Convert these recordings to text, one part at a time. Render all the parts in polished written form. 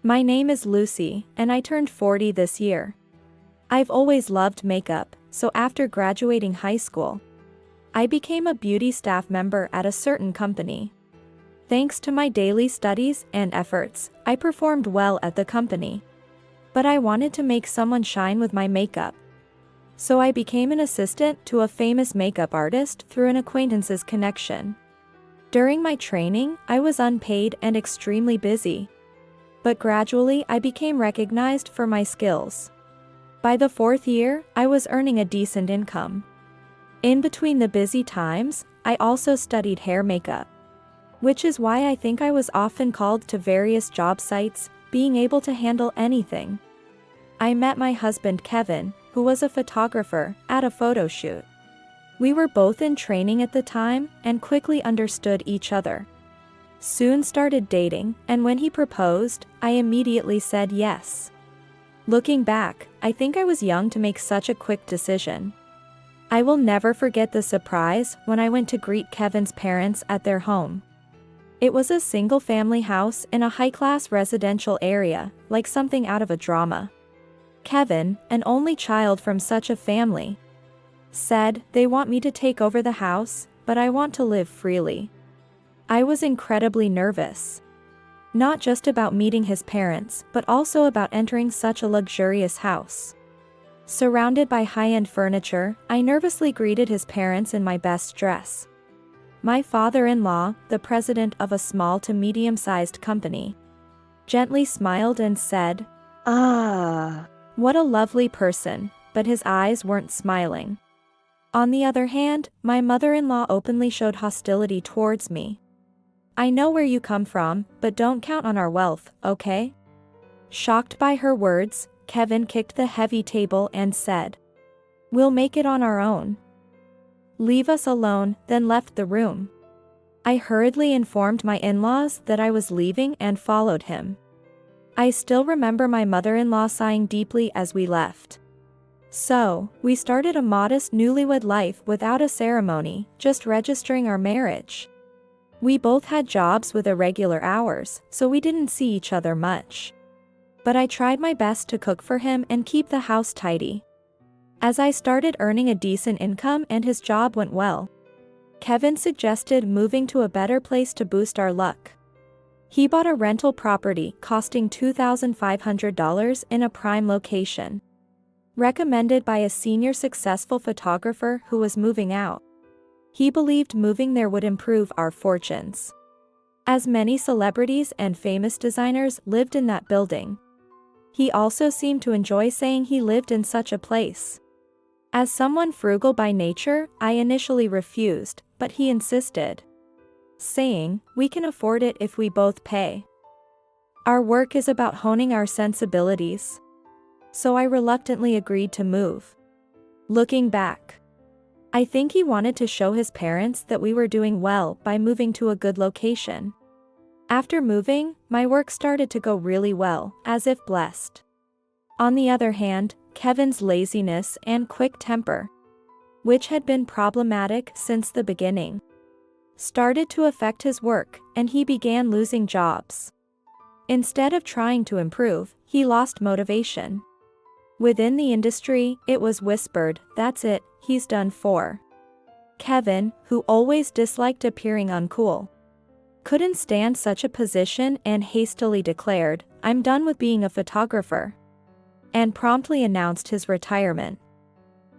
My name is Lucy, and I turned 40 this year. I've always loved makeup, so after graduating high school, I became a beauty staff member at a certain company. Thanks to my daily studies and efforts, I performed well at the company. But I wanted to make someone shine with my makeup. So I became an assistant to a famous makeup artist through an acquaintance's connection. During my training, I was unpaid and extremely busy. But gradually I became recognized for my skills. By the 4th year, I was earning a decent income. In between the busy times, I also studied hair makeup. Which is why I think I was often called to various job sites, being able to handle anything. I met my husband Kevin, who was a photographer, at a photo shoot. We were both in training at the time and quickly understood each other. Soon started dating, and when he proposed, I immediately said yes. Looking back, I think I was young to make such a quick decision. I will never forget the surprise when I went to greet Kevin's parents at their home. It was a single-family house in a high-class residential area, like something out of a drama. Kevin, an only child from such a family, said, "They want me to take over the house, but I want to live freely." I was incredibly nervous. Not just about meeting his parents, but also about entering such a luxurious house. Surrounded by high-end furniture, I nervously greeted his parents in my best dress. My father-in-law, the president of a small to medium-sized company, gently smiled and said, "Ah, what a lovely person," but his eyes weren't smiling. On the other hand, my mother-in-law openly showed hostility towards me. "I know where you come from, but don't count on our wealth, okay?" Shocked by her words, Kevin kicked the heavy table and said, "We'll make it on our own. Leave us alone," then left the room. I hurriedly informed my in-laws that I was leaving and followed him. I still remember my mother-in-law sighing deeply as we left. So, we started a modest newlywed life without a ceremony, just registering our marriage. We both had jobs with irregular hours, so we didn't see each other much. But I tried my best to cook for him and keep the house tidy. As I started earning a decent income and his job went well, Kevin suggested moving to a better place to boost our luck. He bought a rental property costing $2,500 in a prime location, recommended by a senior successful photographer who was moving out. He believed moving there would improve our fortunes, as many celebrities and famous designers lived in that building. He also seemed to enjoy saying he lived in such a place. As someone frugal by nature, I initially refused, but he insisted, saying, "We can afford it if we both pay. Our work is about honing our sensibilities." So I reluctantly agreed to move. Looking back, I think he wanted to show his parents that we were doing well by moving to a good location. After moving, my work started to go really well, as if blessed. On the other hand, Kevin's laziness and quick temper, which had been problematic since the beginning, started to affect his work, and he began losing jobs. Instead of trying to improve, he lost motivation. Within the industry, it was whispered, "That's it, he's done for." Kevin, who always disliked appearing uncool, couldn't stand such a position and hastily declared, "I'm done with being a photographer," and promptly announced his retirement.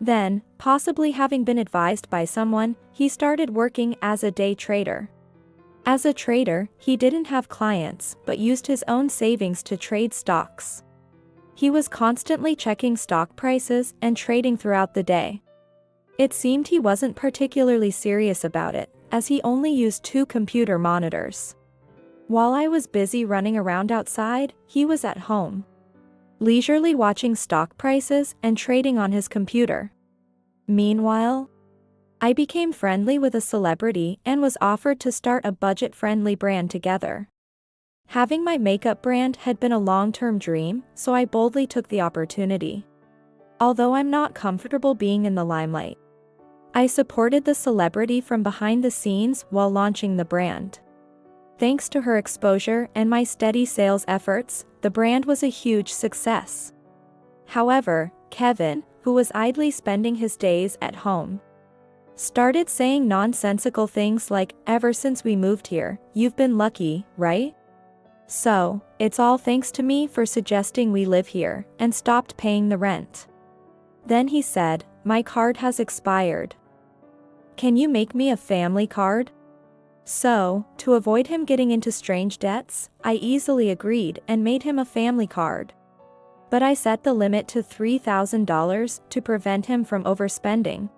Then, possibly having been advised by someone, he started working as a day trader. As a trader, he didn't have clients, but used his own savings to trade stocks. He was constantly checking stock prices and trading throughout the day. It seemed he wasn't particularly serious about it, as he only used 2 computer monitors. While I was busy running around outside, he was at home, leisurely watching stock prices and trading on his computer. Meanwhile, I became friendly with a celebrity and was offered to start a budget-friendly brand together. Having my makeup brand had been a long-term dream, so I boldly took the opportunity. Although I'm not comfortable being in the limelight, I supported the celebrity from behind the scenes while launching the brand. Thanks to her exposure and my steady sales efforts, the brand was a huge success. However, Kevin, who was idly spending his days at home, started saying nonsensical things like, "Ever since we moved here, you've been lucky, right? So, it's all thanks to me for suggesting we live here," and stopped paying the rent. Then he said, "My card has expired. Can you make me a family card?" So, to avoid him getting into strange debts, I easily agreed and made him a family card. But I set the limit to $3,000 to prevent him from overspending.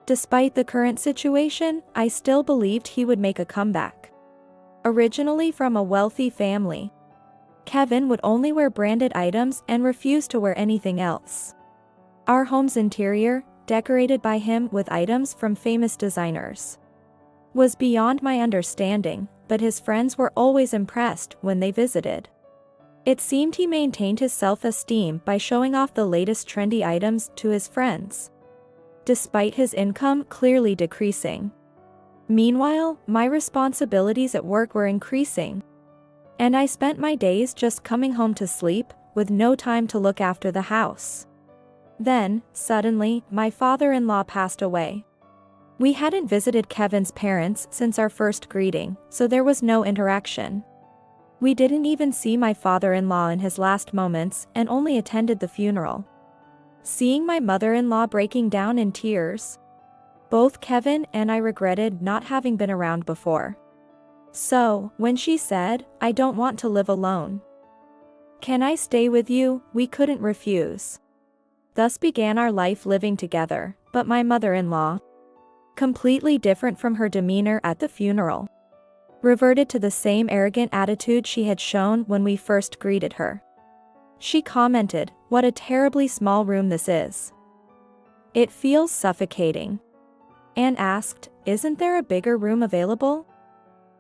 Despite the current situation, I still believed he would make a comeback. Originally from a wealthy family, Kevin would only wear branded items and refuse to wear anything else. Our home's interior, decorated by him with items from famous designers, was beyond my understanding, but his friends were always impressed when they visited. It seemed he maintained his self-esteem by showing off the latest trendy items to his friends, despite his income clearly decreasing. Meanwhile, my responsibilities at work were increasing, and I spent my days just coming home to sleep, with no time to look after the house. Then, suddenly, my father-in-law passed away. We hadn't visited Kevin's parents since our first greeting, so there was no interaction. We didn't even see my father-in-law in his last moments and only attended the funeral. Seeing my mother-in-law breaking down in tears, both Kevin and I regretted not having been around before. So, when she said, "I don't want to live alone. Can I stay with you?" we couldn't refuse. Thus began our life living together, but my mother-in-law, completely different from her demeanor at the funeral, reverted to the same arrogant attitude she had shown when we first greeted her. She commented, "What a terribly small room this is. It feels suffocating," and asked, "Isn't there a bigger room available?"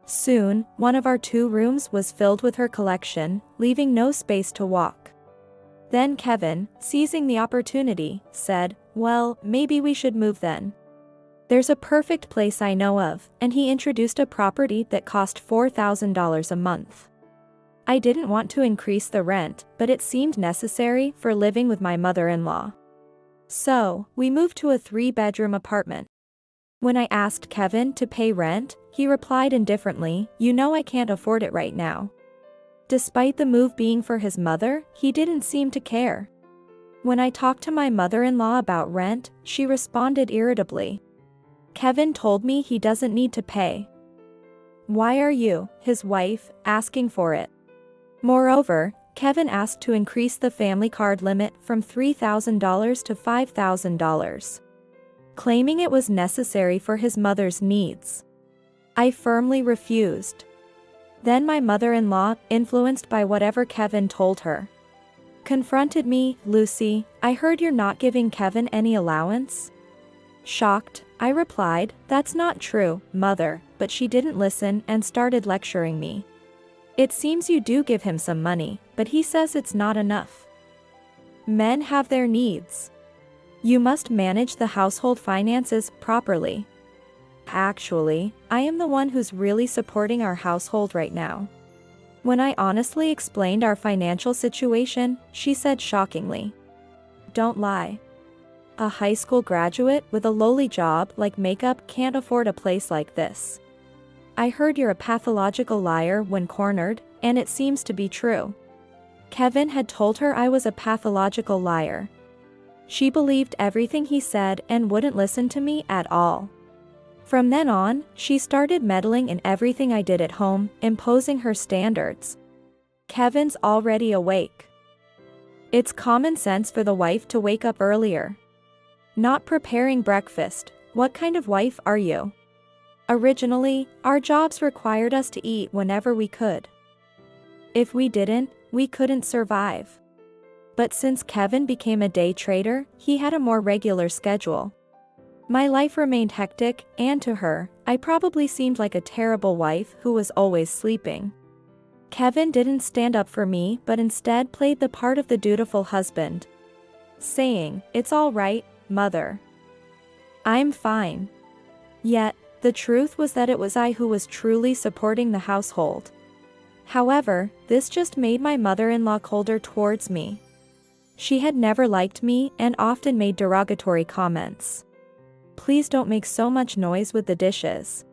Soon, one of our 2 rooms was filled with her collection, leaving no space to walk. Then Kevin, seizing the opportunity, said, "Well, maybe we should move then. There's a perfect place I know of," and he introduced a property that cost $4,000 a month. I didn't want to increase the rent, but it seemed necessary for living with my mother-in-law. So, we moved to a 3-bedroom apartment. When I asked Kevin to pay rent, he replied indifferently, "You know I can't afford it right now." Despite the move being for his mother, he didn't seem to care. When I talked to my mother-in-law about rent, she responded irritably, "Kevin told me he doesn't need to pay. Why are you, his wife, asking for it?" Moreover, Kevin asked to increase the family card limit from $3,000 to $5,000, claiming it was necessary for his mother's needs. I firmly refused. Then my mother-in-law, influenced by whatever Kevin told her, confronted me, "Lucy, I heard you're not giving Kevin any allowance?" Shocked, I replied, "That's not true, mother," but she didn't listen and started lecturing me. "It seems you do give him some money, but he says it's not enough. Men have their needs. You must manage the household finances properly." Actually, I am the one who's really supporting our household right now. When I honestly explained our financial situation, she said shockingly, "Don't lie. A high school graduate with a lowly job like makeup can't afford a place like this." I heard you're a pathological liar when cornered, and it seems to be true. Kevin had told her I was a pathological liar. She believed everything he said and wouldn't listen to me at all. From then on, she started meddling in everything I did at home, imposing her standards. Kevin's already awake. It's common sense for the wife to wake up earlier. Not preparing breakfast. What kind of wife are you? Originally, our jobs required us to eat whenever we could. If we didn't, we couldn't survive. But since Kevin became a day trader, he had a more regular schedule. My life remained hectic, and to her, I probably seemed like a terrible wife who was always sleeping. Kevin didn't stand up for me but instead played the part of the dutiful husband, saying, "It's all right, mother. I'm fine." Yet, The truth was that it was I who was truly supporting the household. However, this just made my mother-in-law colder towards me. She had never liked me and often made derogatory comments. "Please don't make so much noise with the dishes.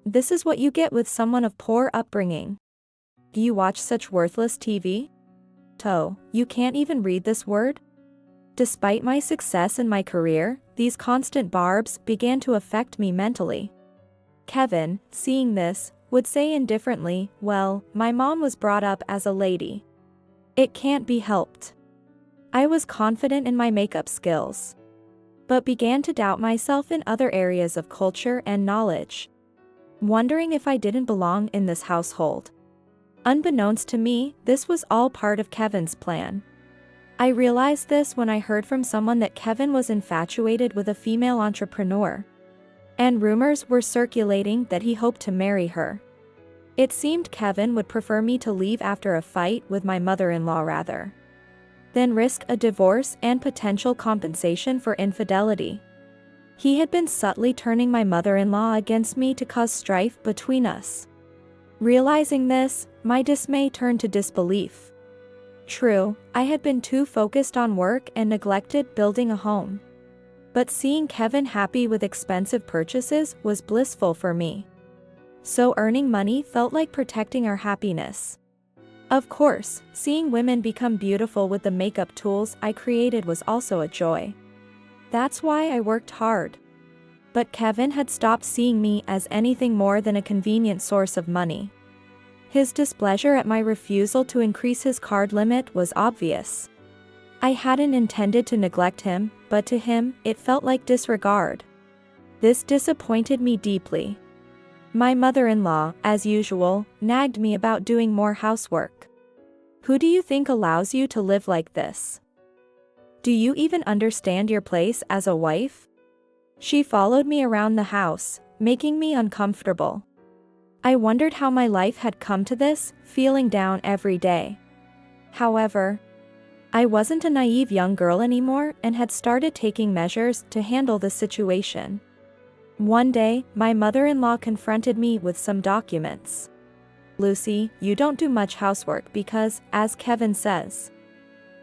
This is what you get with someone of poor upbringing. Do you watch such worthless TV? You can't even read this word?" Despite my success in my career, these constant barbs began to affect me mentally. Kevin, seeing this, would say indifferently, "Well, my mom was brought up as a lady. It can't be helped." I was confident in my makeup skills, but began to doubt myself in other areas of culture and knowledge, wondering if I didn't belong in this household. Unbeknownst to me, this was all part of Kevin's plan. I realized this when I heard from someone that Kevin was infatuated with a female entrepreneur, and rumors were circulating that he hoped to marry her. It seemed Kevin would prefer me to leave after a fight with my mother-in-law rather than risk a divorce and potential compensation for infidelity. He had been subtly turning my mother-in-law against me to cause strife between us. Realizing this, my dismay turned to disbelief. True, I had been too focused on work and neglected building a home. But seeing Kevin happy with expensive purchases was blissful for me. So earning money felt like protecting our happiness. Of course, seeing women become beautiful with the makeup tools I created was also a joy. That's why I worked hard. But Kevin had stopped seeing me as anything more than a convenient source of money. His displeasure at my refusal to increase his card limit was obvious. I hadn't intended to neglect him, but to him, it felt like disregard. This disappointed me deeply. My mother-in-law, as usual, nagged me about doing more housework. "Who do you think allows you to live like this? Do you even understand your place as a wife?" She followed me around the house, making me uncomfortable. I wondered how my life had come to this, feeling down every day. However, I wasn't a naive young girl anymore and had started taking measures to handle the situation. One day, my mother-in-law confronted me with some documents. "Lucy, you don't do much housework because, as Kevin says,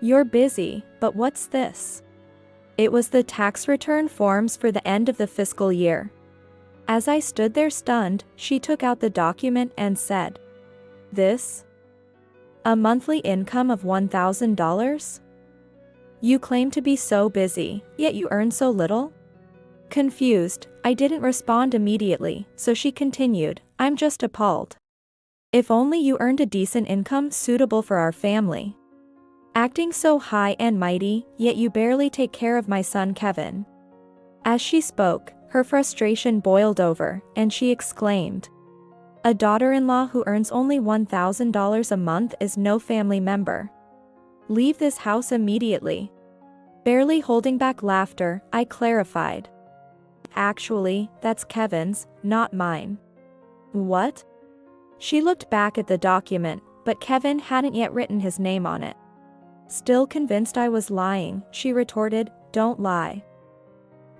you're busy, but what's this?" It was the tax return forms for the end of the fiscal year. As I stood there stunned, she took out the document and said, "This? A monthly income of $1,000? You claim to be so busy, yet you earn so little?" Confused, I didn't respond immediately, so she continued, "I'm just appalled. If only you earned a decent income suitable for our family. Acting so high and mighty, yet you barely take care of my son Kevin." As she spoke, her frustration boiled over, and she exclaimed, "A daughter-in-law who earns only $1,000 a month is no family member. Leave this house immediately." Barely holding back laughter, I clarified, "Actually, that's Kevin's, not mine." "What?" She looked back at the document, but Kevin hadn't yet written his name on it. Still convinced I was lying, she retorted, "Don't lie.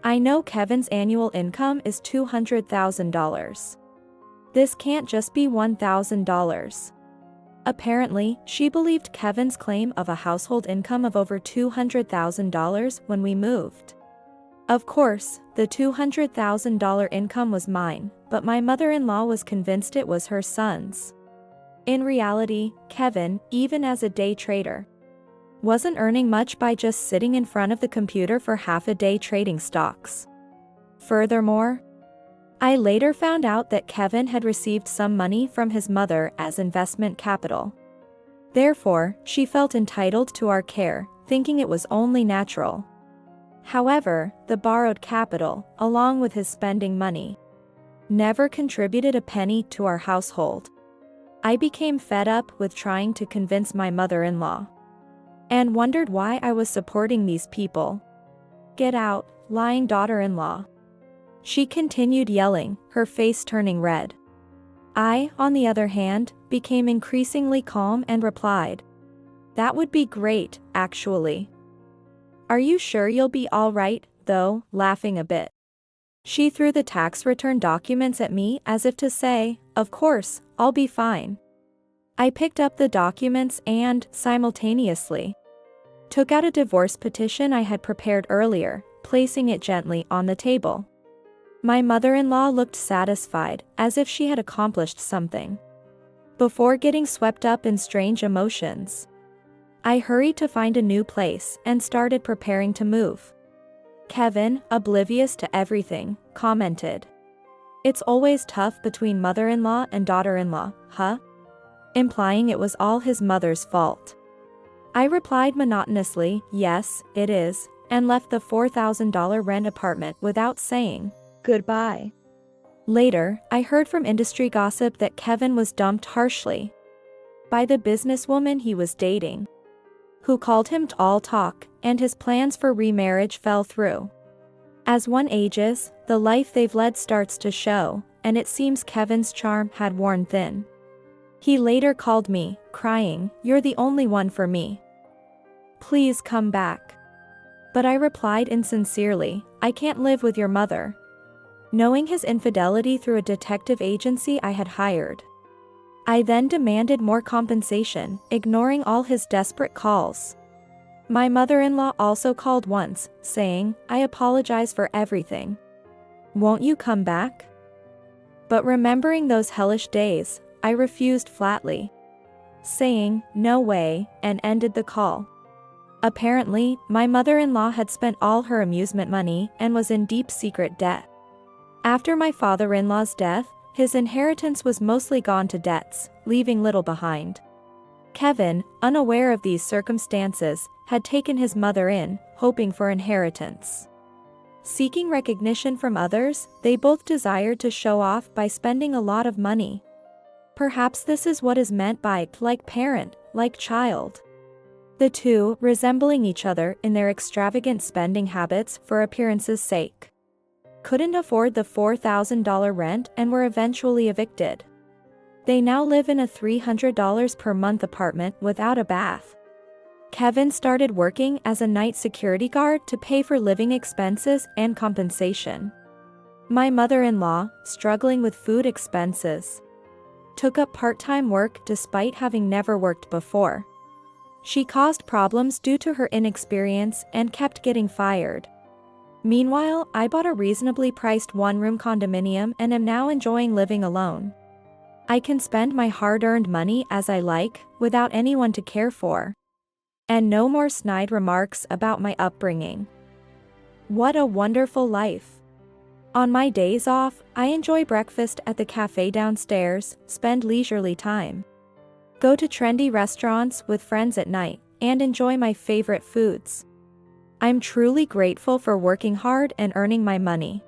I know Kevin's annual income is $200,000. This can't just be $1,000. Apparently, she believed Kevin's claim of a household income of over $200,000 when we moved. Of course, the $200,000 income was mine, but my mother-in-law was convinced it was her son's. In reality, Kevin, even as a day trader, wasn't earning much by just sitting in front of the computer for half a day trading stocks. Furthermore, I later found out that Kevin had received some money from his mother as investment capital. Therefore, she felt entitled to our care, thinking it was only natural. However, the borrowed capital, along with his spending money, never contributed a penny to our household. I became fed up with trying to convince my mother-in-law, and wondered why I was supporting these people. "Get out, lying daughter-in-law," she continued yelling, her face turning red. I, on the other hand, became increasingly calm and replied, "That would be great, actually. Are you sure you'll be all right, though?" laughing a bit. She threw the tax return documents at me as if to say, "Of course, I'll be fine." I picked up the documents and, simultaneously, took out a divorce petition I had prepared earlier, placing it gently on the table. My mother-in-law looked satisfied, as if she had accomplished something. Before getting swept up in strange emotions, I hurried to find a new place and started preparing to move. Kevin, oblivious to everything, commented, "It's always tough between mother-in-law and daughter-in-law, huh?" Implying it was all his mother's fault. I replied monotonously, "Yes, it is," and left the $4,000 rent apartment without saying goodbye. Later, I heard from industry gossip that Kevin was dumped harshly by the businesswoman he was dating, who called him all talk, and his plans for remarriage fell through. As one ages, the life they've led starts to show, and it seems Kevin's charm had worn thin. He later called me, crying, "You're the only one for me. Please come back." But I replied insincerely, "I can't live with your mother." Knowing his infidelity through a detective agency I had hired, I then demanded more compensation, ignoring all his desperate calls. My mother-in-law also called once, saying, "I apologize for everything. Won't you come back?" But remembering those hellish days, I refused flatly, saying, "No way," and ended the call. Apparently, my mother-in-law had spent all her amusement money and was in deep secret debt. After my father-in-law's death, his inheritance was mostly gone to debts, leaving little behind. Kevin, unaware of these circumstances, had taken his mother in, hoping for inheritance. Seeking recognition from others, they both desired to show off by spending a lot of money. Perhaps this is what is meant by like parent, like child. The two resembling each other in their extravagant spending habits for appearance's sake. Couldn't afford the $4,000 rent and were eventually evicted. They now live in a $300 per month apartment without a bath. Kevin started working as a night security guard to pay for living expenses and compensation. My mother-in-law, struggling with food expenses, took up part-time work despite having never worked before. She caused problems due to her inexperience and kept getting fired. Meanwhile, I bought a reasonably priced one-room condominium and am now enjoying living alone. I can spend my hard-earned money as I like, without anyone to care for. And no more snide remarks about my upbringing. What a wonderful life. On my days off, I enjoy breakfast at the cafe downstairs, spend leisurely time, go to trendy restaurants with friends at night, and enjoy my favorite foods. I'm truly grateful for working hard and earning my money.